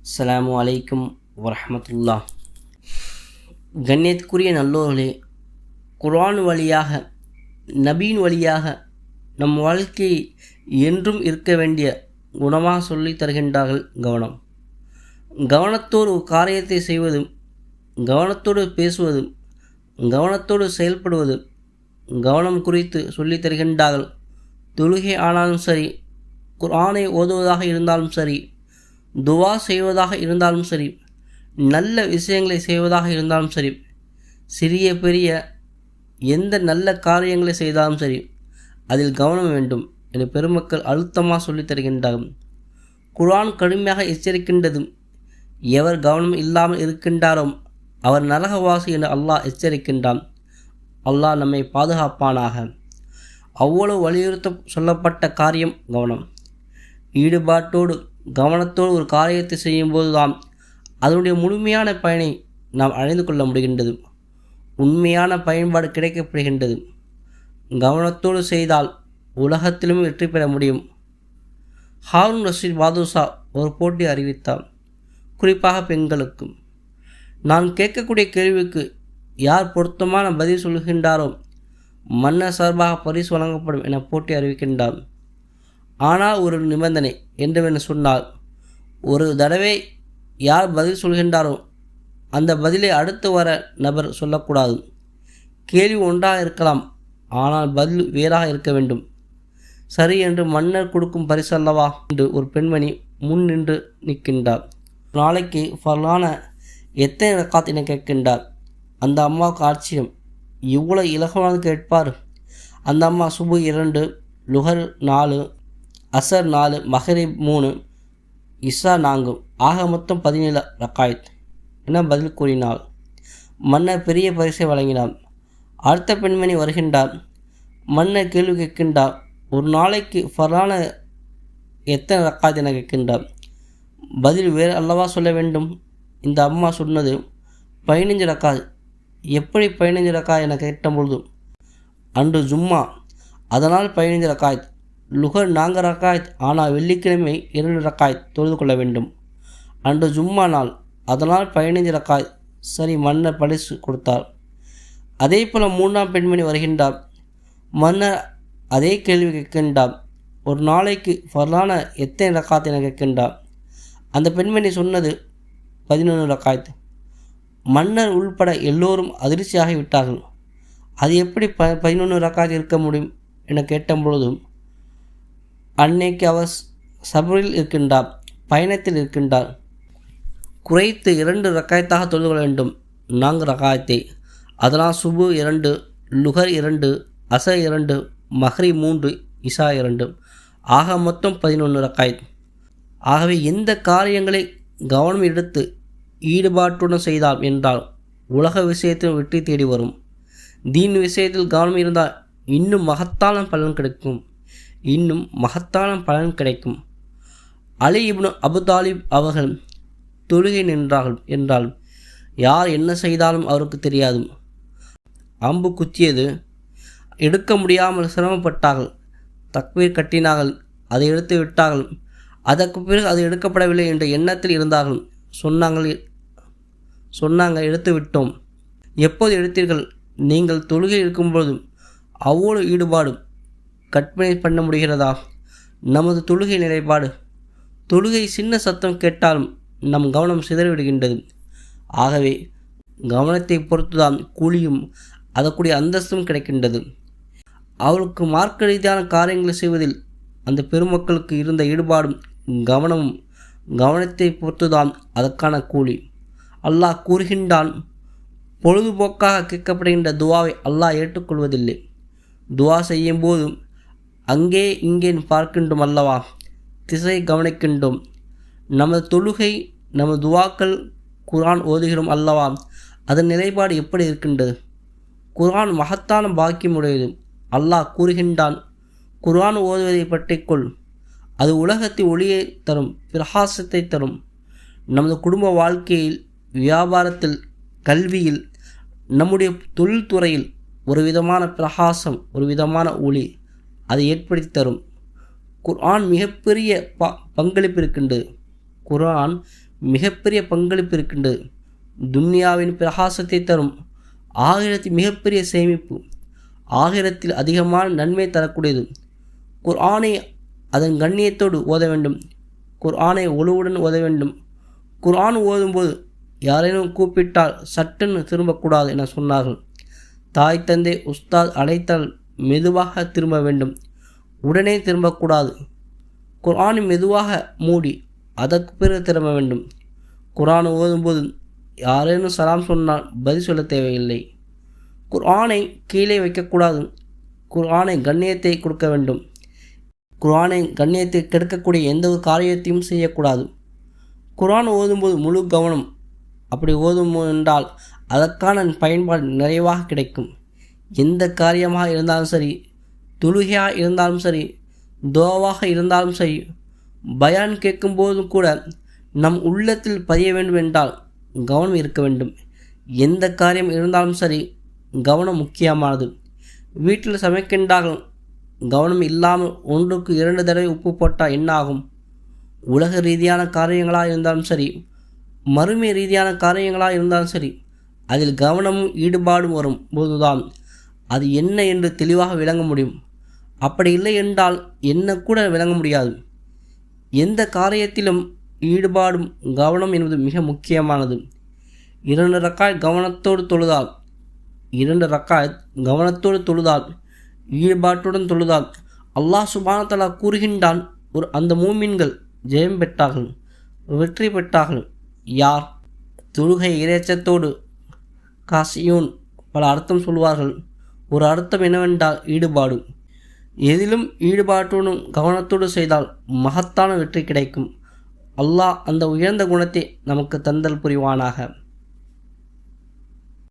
அஸ்ஸலாமு அலைக்கும் வரஹ்மத்துல்லாஹ். கண்ணியத்துக்குரிய நல்லோர்களே, குர்ஆன் வழியாக நபியின் வழியாக நம் வாழ்க்கையை என்றும் இருக்க வேண்டிய குணமாக சொல்லி தருகின்றார்கள் கவனம். கவனத்தோடு ஒரு காரியத்தை செய்வதும், கவனத்தோடு பேசுவதும், கவனத்தோடு செயல்படுவதும் கவனம் குறித்து சொல்லி தருகின்றார்கள். தொழுகை ஆனாலும் சரி, குர்ஆனை ஓதுவதாக இருந்தாலும் சரி, துவா செய்வதாக இருந்தாலும் சரி, நல்ல விஷயங்களை செய்வதாக இருந்தாலும் சரி, சிறிய பெரிய எந்த நல்ல காரியங்களை செய்தாலும் சரி அதில் கவனம் வேண்டும் என பெருமக்கள் அழுத்தமாக சொல்லித் தருகின்றார்கள். குர்ஆன் கடுமையாக எச்சரிக்கின்றதும், எவர் கவனம் இல்லாமல் இருக்கின்றாரோ அவர் நரகவாசி என அல்லாஹ் எச்சரிக்கின்றான். அல்லாஹ் நம்மை பாதுகாப்பானாக. அவ்வளவு வலியுறுத்த சொல்லப்பட்ட காரியம் கவனம். ஈடுபாட்டோடு கவனத்தோடு ஒரு காரியத்தை செய்யும்போது தான் அதனுடைய முழுமையான பயனை நாம் அடைந்து கொள்ள முடிகின்றது, உண்மையான பயன்பாடு கிடைக்கப்படுகின்றது. கவனத்தோடு செய்தால் உலகத்திலும் வெற்றி பெற முடியும். ஹாரூன் ரஷீத் பாதுஷா ஒரு போட்டி அறிவித்தார், குறிப்பாக பெண்களுக்கு. நான் கேட்கக்கூடிய கேள்விக்கு யார் பொருத்தமான பதில் சொல்கின்றாரோ மன்னர் சார்பாக பரிசு வழங்கப்படும் என போட்டி அறிவிக்கின்றார். ஆனால் ஒரு நிபந்தனை என்னவென்று சொன்னால், ஒரு தடவை யார் பதில் சொல்கின்றாரோ அந்த பதிலை அடுத்து வர நபர் சொல்லக்கூடாது. கேள்வி ஒன்றாக இருக்கலாம், ஆனால் பதில் வேறாக இருக்க வேண்டும். சரி என்று மன்னர் கொடுக்கும் பரிசு அல்லவா என்று ஒரு பெண்மணி முன் நின்று நிற்கின்றார். நாளைக்கு ஃபர்லான எத்தனை ரக்காத் என கேட்கின்றார். அந்த அம்மாவுக்கு ஆச்சரியம், இவ்வளோ இலகுவானது கேட்பார். அந்த அம்மா சுபு 2, லுஹர் 4, அசர் 4, மஹரிப் 3, இஷா 4, ஆக மொத்தம் 17 ரக்காயத் என பதில் கூறினாள். மன்னர் பெரிய பரிசை வழங்கினார். அடுத்த பெண்மணி வருகின்றார். மன்னர் கேள்வி கேட்கின்றார், ஒரு நாளைக்கு ஃபர்லான எத்தனை ரக்காத் என கேட்கின்றார். பதில் வேறு அல்லவா சொல்ல வேண்டும். இந்த அம்மா சொன்னது 15 ரக்காத். எப்படி 15 ரக்காத் என கேட்டபொழுது, அன்று ஜும்மா, அதனால் 15 ரக்காயத். லுஹர் 4 ரக்காயத், ஆனால் வெள்ளிக்கிழமை 2 ரக்காயத் தொழுது கொள்ள வேண்டும். அன்று ஜும்மா நாள், அதனால் 15 ரக்காயத். சரி, மன்னர் பரிசு கொடுத்தார். அதே போல் 3ஆம் பெண்மணி வருகின்றார். மன்னர் அதே கேள்வி கேட்கின்றார், ஒரு நாளைக்கு ஃபர்லான எத்தனை ரக்காத் என கேட்கின்றார். அந்த பெண்மணி சொன்னது 11 ரக்காயத். மன்னர் உள்பட எல்லோரும் அதிர்ச்சியாகிவிட்டார்கள். அது எப்படி 11 ரக்காத் இருக்க முடியும் என கேட்டபொழுதும், அன்னைக்கு அவர் சபரில் இருக்கின்றார், பயணத்தில் இருக்கின்றார். குறைத்து 2 ரக்காயத்தாக தொழுது கொள்ள வேண்டும், 4 ரக்காயத்தை. அதனால் சுபு 2, லுஹர் 2, அசர் 2, மஹ்ரிப் 3, இஷா 2, ஆக மொத்தம் 11 ரக்காயத். ஆகவே எந்த காரியங்களை கவனம் எடுத்து ஈடுபாட்டுடன் செய்தால் என்றால் உலக விஷயத்தில் வெற்றி தேடி வரும். தீன் விஷயத்தில் கவனம் இருந்தால் இன்னும் மகத்தான பலன் கிடைக்கும், இன்னும் மகத்தான பலன் கிடைக்கும். அலி இப்னு அபு தாலிப் அவர்கள் தொழுகை நின்றார்கள் என்றால் யார் என்ன செய்தாலும் அவருக்கு தெரியாது. அம்பு குத்தியது, எடுக்க முடியாமல் சிரமப்பட்டார்கள். தக்பீர் கட்டினார்கள், அதை எடுத்து விட்டார்கள். அதற்கு பிறகு அது எடுக்கப்படவில்லை என்ற எண்ணத்தில் இருந்தார்கள். சொன்னாங்க எடுத்து விட்டோம். எப்போது எடுத்தீர்கள்? நீங்கள் தொழுகை இருக்கும்பொழுது. அவ்வளவு ஈடுபாடு கற்பனை பண்ண முடிகிறதா? நமது தொழுகை நிலைப்பாடு. தொழுகை சின்ன சத்தம் கேட்டாலும் நம் கவனம் சிதறிவிடுகின்றது. ஆகவே கவனத்தை பொறுத்துதான் கூலியும் அதற்குரிய அந்தஸ்தும் கிடைக்கின்றது. அவளுக்கு மார்க்க ரீதியான காரியங்களை செய்வதில் அந்த பெருமக்களுக்கு இருந்த ஈடுபாடும் கவனமும், கவனத்தை பொறுத்துதான் அதற்கான கூலி. அல்லாஹ் கூறுகின்றான், பொழுதுபோக்காக கேட்கப்படுகின்ற துவாவை அல்லாஹ் ஏற்றுக்கொள்வதில்லை. துவா செய்யும் போது அங்கே இங்கே பார்க்கின்றோம் அல்லவா, திசை கவனிக்கின்றோம். நமது தொழுகை, நமது துவாக்கள், குர்ஆன் ஓதுகிறோம் அல்லவா, அதன் நிலைப்பாடு எப்படி இருக்கின்றது? குர்ஆன் மகத்தான பாக்கியமுடையது. அல்லாஹ் கூறுகின்றான், குர்ஆன் ஓதுவதை பற்றிக்கொள், அது உலகத்தை ஒளியை தரும், பிரகாசத்தை தரும். நமது குடும்ப வாழ்க்கையில், வியாபாரத்தில், கல்வியில், நம்முடைய தொழில்துறையில் ஒரு விதமான பிரகாசம், ஒரு விதமான ஒளி அதை ஏற்படுத்தி தரும். குர்ஆன் மிகப்பெரிய பங்களிப்பு இருக்கின்றது. குர்ஆன் மிகப்பெரிய பங்களிப்பு இருக்கின்றது. துன்யாவின் பிரகாசத்தை தரும், ஆகிரத்தின் மிகப்பெரிய சேமிப்பு, ஆகிரத்தில் அதிகமான நன்மை தரக்கூடியது. குர்ஆனை அதன் கண்ணியத்தோடு ஓத வேண்டும். குர்ஆனை ஒழுவுடன் ஓத வேண்டும். குர்ஆன் ஓதும்போது யாரேனும் கூப்பிட்டால் சட்டென்று திரும்பக்கூடாது என சொன்னார்கள். தாய் தந்தை உஸ்தாத் அழைத்தால் மெதுவாக திரும்ப வேண்டும், உடனே திரும்பக்கூடாது. குர்ஆனை மெதுவாக மூடி அதற்கு பிறகு திரும்ப வேண்டும். குர்ஆன் ஓதும்போது யாரேனும் சலாம் சொன்னால் பதில் சொல்ல தேவையில்லை. குர்ஆனை கீழே வைக்கக்கூடாது. குர்ஆனை கண்ணியத்தை கொடுக்க வேண்டும். குர்ஆனை கண்ணியத்தை கெடுக்கக்கூடிய எந்த ஒரு காரியத்தையும் செய்யக்கூடாது. குர்ஆன் ஓதும்போது முழு கவனம், அப்படி ஓதும் என்றால் அதற்கான பயன்பாடு நிறைவாக கிடைக்கும். எந்த காரியமாக இருந்தாலும் சரி, தொழுகையாக இருந்தாலும் சரி, துஆவாக இருந்தாலும் சரி, பயான் கேட்கும்போதும் கூட நம் உள்ளத்தில் பதிய வேண்டும் என்றால் கவனம் இருக்க வேண்டும். எந்த காரியம் இருந்தாலும் சரி, கவனம் முக்கியமானது. வீட்டில் சமைக்கின்றார்கள், கவனம் இல்லாமல் 1க்கு 2 தடவை உப்பு போட்டால் என்ன ஆகும்? உலக ரீதியான காரியங்களாக இருந்தாலும் சரி, மறுமை ரீதியான காரியங்களாக இருந்தாலும் சரி, அதில் கவனமும் ஈடுபாடும் வரும் போதுதான் அது என்ன என்று தெளிவாக விளங்க முடியும். அப்படி இல்லை என்றால் என்ன கூட விளங்க முடியாது. எந்த காரியத்திலும் ஈடுபாடும் கவனம் என்பது மிக முக்கியமானது. 2 ரக்காத் கவனத்தோடு தொழுதால், 2 ரக்காத் கவனத்தோடு தொழுதால், ஈடுபாட்டுடன் தொழுதால் அல்லாஹ் சுப்ஹானஹு வ தஆலா கூறுகின்றான், அந்த மூமின்கள் ஜெயம் பெற்றார்கள், வெற்றி பெற்றார்கள். யார்? தொழுகை இறைச்சத்தோடு. காசியூன் பல அர்த்தம் சொல்வார்கள். ஒரு அர்த்தம் என்னவென்றால் ஈடுபாடு. எதிலும் ஈடுபாட்டுடன் கவனத்தோடு செய்தால் மகத்தான வெற்றி கிடைக்கும். அல்லாஹ் அந்த உயர்ந்த குணத்தை நமக்கு தந்தல் புரிவானாக.